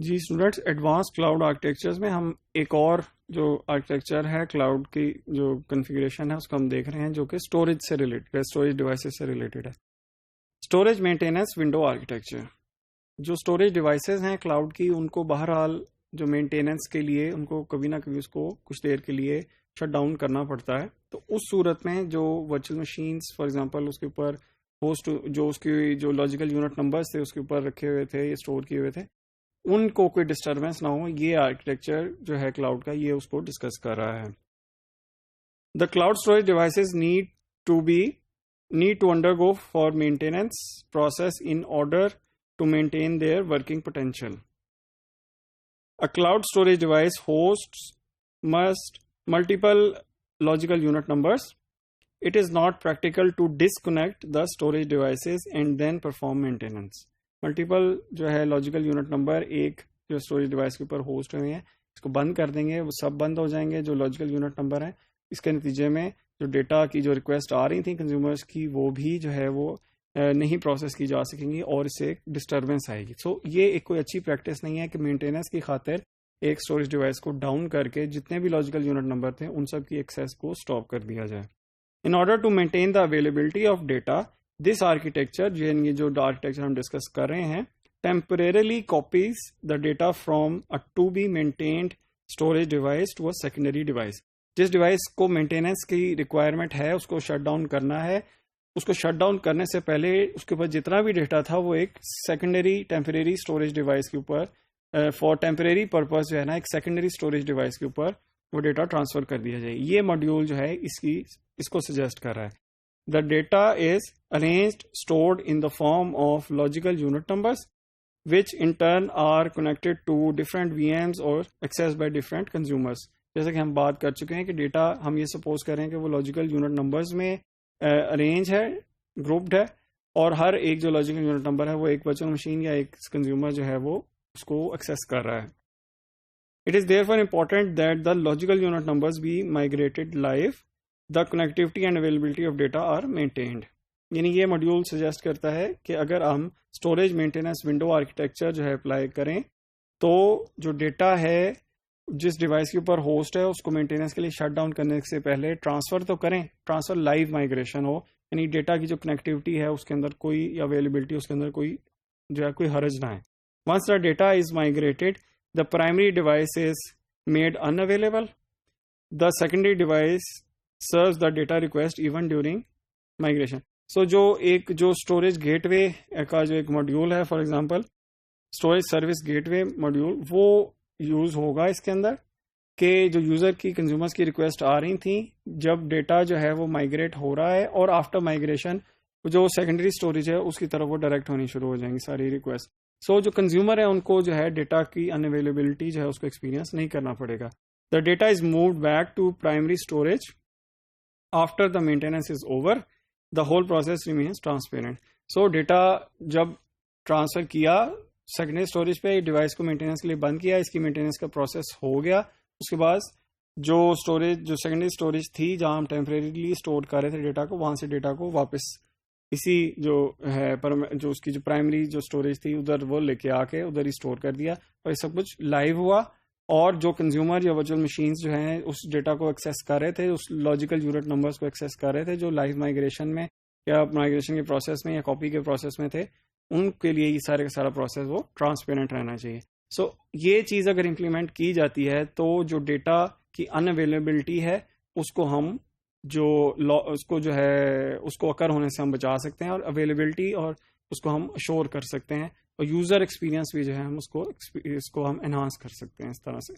जी students, advance cloud architectures में हम एक और जो आर्किटेक्चर है क्लाउड की जो कॉन्फ़िगरेशन है उसको हम देख रहे हैं, जो कि स्टोरेज से रिलेटेड है, स्टोरेज डिवाइसेस से रिलेटेड है। Storage maintenance window architecture. जो स्टोरेज डिवाइसेस हैं क्लाउड की, उनको बहरहाल जो मेंटेनेंस के लिए उनको कभी ना कभी उसको कुछ देर के लिए शट डाउन करना पड़ता है। तो उस सूरत में जो वर्चुअल मशीन्स फॉर एग्जांपल उसके ऊपर होस्ट जो उसकी जो लॉजिकल यूनिट नंबर्स थे उसके ऊपर रखे हुए थे, ये स्टोर किए हुए थे, उनको कोई डिस्टर्बेंस ना हो, ये आर्किटेक्चर जो है क्लाउड का ये उसको डिस्कस कर रहा है। The cloud storage devices need to undergo for maintenance process in order to maintain their working potential. A cloud storage device hosts must multiple logical unit numbers. It is not practical to disconnect the storage devices and then perform maintenance. Multiple जो है logical unit number एक जो storage device के ऊपर host हुए हैं, इसको बंद कर देंगे, वो सब बंद हो जाएंगे जो लॉजिकल यूनिट नंबर हैं। इसके नतीजे में जो डेटा की जो रिक्वेस्ट आ रही थी कंज्यूमर्स की, वो भी जो है वो नहीं प्रोसेस की जा सकेंगी और इससे डिस्टर्बेंस आएगी। सो ये एक कोई अच्छी प्रैक्टिस नहीं है कि मेंटेनेंस की खातिर एक स्टोरेज डिवाइस को डाउन करके जितने भी लॉजिकल यूनिट नंबर थे उन सब की एक्सेस को स्टॉप कर दिया जाए। In order to maintain the availability of data, this architecture, ये जो आर्किटेक्चर हम डिस्कस कर रहे हैं, temporarily copies the data from a to be maintained storage device to a secondary device. जिस डिवाइस को मेंटेनेंस की रिक्वायरमेंट है उसको शट डाउन करना है, उसको शट डाउन करने से पहले उसके ऊपर जितना भी डेटा था वो एक सेकेंडरी टेम्परेरी स्टोरेज डिवाइस के ऊपर फॉर टेम्परेरी पर्पस जो है ना, एक सेकेंडरी स्टोरेज डिवाइस के ऊपर वो डेटा ट्रांसफर कर दिया जाए। ये मॉड्यूल जो है इसको सजेस्ट कर रहा है। The data is arranged stored in the form of logical unit numbers which in turn are connected to different VMs और एक्सेस बाय डिफरेंट कंज्यूमर्स। जैसे कि हम बात कर चुके हैं कि डेटा हम ये सपोज करें कि वो लॉजिकल यूनिट नंबर्स में अरेंज है, ग्रुप्ड है, और हर एक जो लॉजिकल यूनिट नंबर है वो एक वर्चुअल मशीन या एक कंज्यूमर जो है वो उसको एक्सेस कर रहा है। It is therefore important that the logical unit numbers be migrated live. The connectivity and availability of data are maintained. यानी ये मॉड्यूल सजेस्ट करता है कि अगर हम स्टोरेज मेंटेनेंस विंडो आर्किटेक्चर जो है अप्लाई करें तो जो डेटा है जिस डिवाइस के ऊपर होस्ट है उसको मेंटेनेंस के लिए शट डाउन करने से पहले ट्रांसफर तो करें, ट्रांसफर लाइव माइग्रेशन हो, यानी डेटा की जो कनेक्टिविटी है उसके अंदर कोई अवेलेबिलिटी उसके अंदर कोई जो है कोई हर्ज ना है। Once the data is migrated, the primary device is made unavailable. The secondary device serves the data request even during migration. So जो storage gateway का जो एक मॉड्यूल है, for example storage service gateway module, वो use होगा इसके अंदर कि जो यूजर की कंज्यूमर्स की रिक्वेस्ट आ रही थी, जब डेटा जो है वो माइग्रेट हो रहा है और आफ्टर माइग्रेशन जो सेकेंडरी स्टोरेज है उसकी तरफ वो डायरेक्ट होनी शुरू हो जाएंगी सारी रिक्वेस्ट। सो जो कंज्यूमर है उनको जो है डेटा की अनअवेलेबिलिटी जो है उसको एक्सपीरियंस नहीं करना पड़ेगा। The data is moved back to primary storage after the maintenance is over, the whole process remains transparent. So data जब ट्रांसफर किया सेकेंडरी स्टोरेज पे, डिवाइस को मेंटेनेंस के लिए बंद किया, इसकी मेंटेनेंस का प्रोसेस हो गया, उसके बाद जो सेकेंडरी स्टोरेज थी जहां हम टेम्परेरीली स्टोर कर रहे थे डेटा को, वहां से डेटा को वापस इसी जो है जो उसकी जो प्राइमरी जो स्टोरेज थी उधर वो लेके आके उधर ही स्टोर कर दिया, और ये सब कुछ लाइव हुआ। और जो कंज्यूमर या वर्चुअल मशीन्स जो हैं उस डेटा को एक्सेस कर रहे थे, उस लॉजिकल यूनिट नंबर्स को एक्सेस कर रहे थे जो लाइव माइग्रेशन में या माइग्रेशन के प्रोसेस में या कॉपी के प्रोसेस में थे, उनके लिए ये सारे का सारा प्रोसेस वो ट्रांसपेरेंट रहना चाहिए। सो ये चीज़ अगर इम्प्लीमेंट की जाती है तो जो डेटा की अनअवेलेबिलिटी है उसको हम उसको जो है उसको अकर होने से हम बचा सकते हैं, और अवेलेबिलिटी और उसको हम अश्योर कर सकते हैं, और यूज़र एक्सपीरियंस भी जो है हम इसको हम एनहांस कर सकते हैं इस तरह से।